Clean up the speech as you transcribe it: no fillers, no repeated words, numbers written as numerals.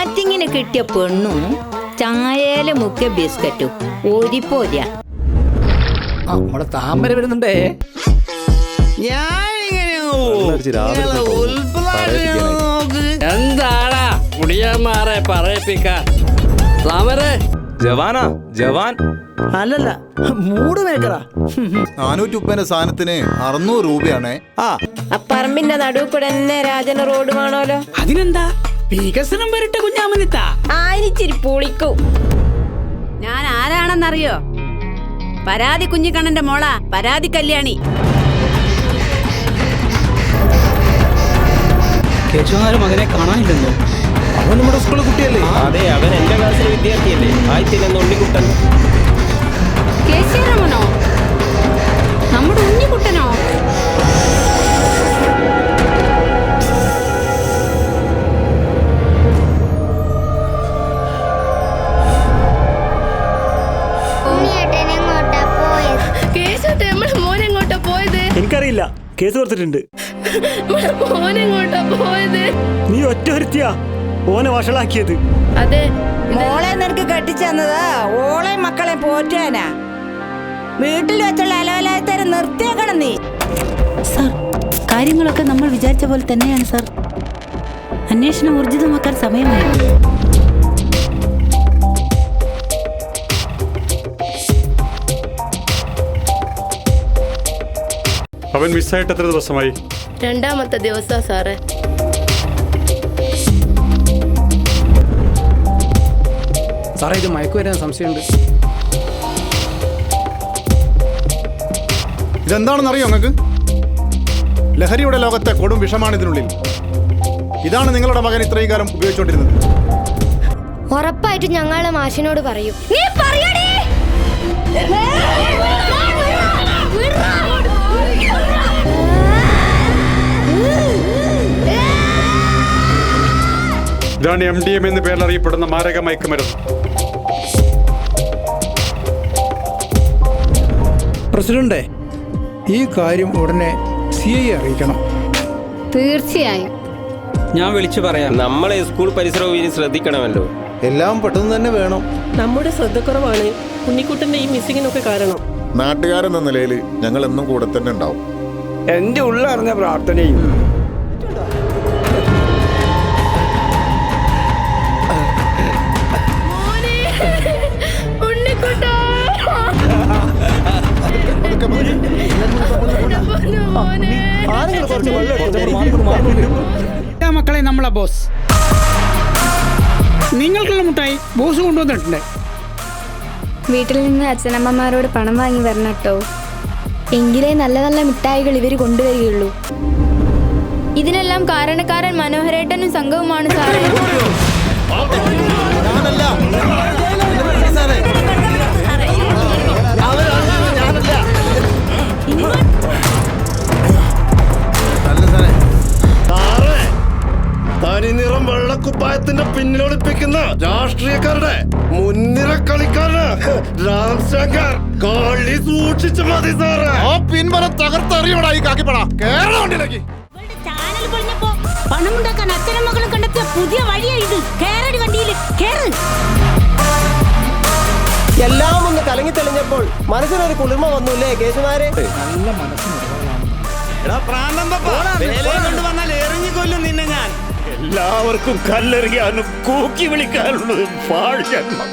മാറ്റിങ്ങിന് കിട്ടിയ പെണ്ണും ചായയില് മുക്കിയ ബിസ്ക്കറ്റും ഓരിപ്പോരിയ. നമ്മളെ താമര വരുന്നുണ്ടേ. എന്താടാ കുടിയന്മാരെ പറയിപ്പിക്ക. താമരേ ജവാനാ ജവാൻ അല്ലല്ല, മൂട് മേക്കറാ. 400 ഉപ്പേന്റെ സാധനത്തിന് 600 രൂപയാണേ. ആ പറമ്പിന്റെ നടുവ് കൂടെ തന്നെ രാജന് റോഡ് വേണോലോ. അതിനെന്താ വികസനം വരട്ടെ കുഞ്ഞാമനിത്താ. ആയിരിച്ചിരി പൊളിക്കും. ഞാൻ ആരാണെന്നറിയോ? പരാതി കുഞ്ഞിക്കണ്ണന്റെ മോള പരാതി കല്യാണി. കേശവനാര് മകനെ കാണാനില്ലല്ലോ. അവൻ നമ്മുടെ സ്കൂളിൽ കുട്ടിയല്ലേ? അതെ, അവൻ എന്റെ ക്ലാസ്സിലെ വിദ്യാർത്ഥിയല്ലേ. ആയിത്തില്ലെന്ന് ഉണ്ണിക്കുട്ടൻ. കേശവരമനോ? നമ്മുടെ ഉണ്ണിക്കുട്ടനോ? എനിക്കറിയില്ല, കേസ് കൊടുത്തിട്ടുണ്ട്. നീ ഒറ്റ ഒരുത്തിയാ ഓനെ വഷളാക്കിയത്. അതെ, മോളെ നിനക്ക് കെട്ടിച്ചെന്നതാ ഓളെ മക്കളെ പോറ്റാനാ. വീട്ടിൽ വെച്ചുള്ള അലവലായത്തരം നിർത്തിയേക്കണം നീ. സാർ, കാര്യങ്ങളൊക്കെ നമ്മൾ വിചാരിച്ച പോലെ തന്നെയാണ് സാർ. അന്വേഷണം ഊർജിതമാക്കാൻ സമയമായി. അവൻ മിസ്സായിട്ട് എത്ര ദിവസമായി? 2ാമത്തെ ദിവസാ സാറേ. സാറേ, ഇത് മയക്കുവരാൻ സംശയമുണ്ട്. ഇതെന്താണെന്നറിയോ നിങ്ങൾക്ക്? ലഹരിയുടെ ലോകത്തെ കൊടും വിഷമാണ് ഇതിനുള്ളിൽ. ഇതാണ് നിങ്ങളുടെ മകൻ ഇത്രയും കാലം ഉപയോഗിച്ചുകൊണ്ടിരുന്നത്. ഉറപ്പായിട്ട് ഞങ്ങളെ മാഷിനോട് പറയും. ഇതാണ് MDM എന്ന് പേരിൽ അറിയപ്പെടുന്ന മാരക മയക്കുമരുന്ന്. പ്രസിഡന്റ്, ഈ കാര്യം ഉടനെ CI അറിയിക്കണം. തീർച്ചയായും ഞാൻ വിളിച്ചു പറയാം. നമ്മളെ സ്കൂൾ പരിസരവും ഇനി ശ്രദ്ധിക്കണമല്ലോ. എല്ലാം പെട്ടെന്ന് തന്നെ വേണം. നമ്മുടെ ശ്രദ്ധക്കുറവാണ് ഉണ്ണിക്കുട്ടന്റെ ഈ മിസ്സിങ്ങിനൊക്കെ കാരണം. നാട്ടുകാരെന്ന നിലയിൽ ഞങ്ങൾ എന്നും കൂടെ തന്നെ ഉണ്ടാവും. എന്റെ ഉള്ളറിഞ്ഞ പ്രാർത്ഥനയും മക്കളെ, നമ്മളെ ബോസ് നിങ്ങൾക്കുള്ള മുട്ടായി ബോസ് കൊണ്ടുവന്നിട്ടുണ്ട്. വീട്ടിൽ നിന്ന് അച്ഛനമ്മമാരോട് പണം വാങ്ങി വരണം കേട്ടോ. എങ്കിലേ നല്ല നല്ല മിഠായികൾ ഇവർ കൊണ്ടുവരികയുള്ളൂ. ഇതിനെല്ലാം കാരണക്കാരൻ മനോഹരേട്ടനും സംഘവുമാണ് സാറേ. തനിനിറം വെള്ളക്കുപ്പായത്തിന്റെ പിന്നിലൊളിപ്പിക്കുന്ന രാഷ്ട്രീയക്കാരുടെ മുൻനിര കളിക്കാരന് രാം ശങ്കർ കളി സൂക്ഷിച്ചു മതി സാറേ. ആ പിൻബലം തകർത്തറിയണ ഈ കാക്കിപ്പട കേരള വണ്ടിയിലേക്ക്. പണമുണ്ടാക്കാൻ അച്ഛനും മകളും കണ്ടെത്തിയ പുതിയ വഴിയാ ഇത്. കേരടി വണ്ടിയിൽ കേറ്. എല്ലാം ഒന്ന് കലങ്ങി തെളിഞ്ഞപ്പോൾ മനസ്സിനൊരു കുളിർമ വന്നൂല്ലേ കേശുമാരെ? നല്ല മനസ്സിന് എറിഞ്ഞുകൊല്ലും നിന്നെ ഞാൻ. എല്ലാവർക്കും കല്ലെറിയാനും കൂക്കി വിളിക്കാനുള്ളത് പാഴ്ജന്മം.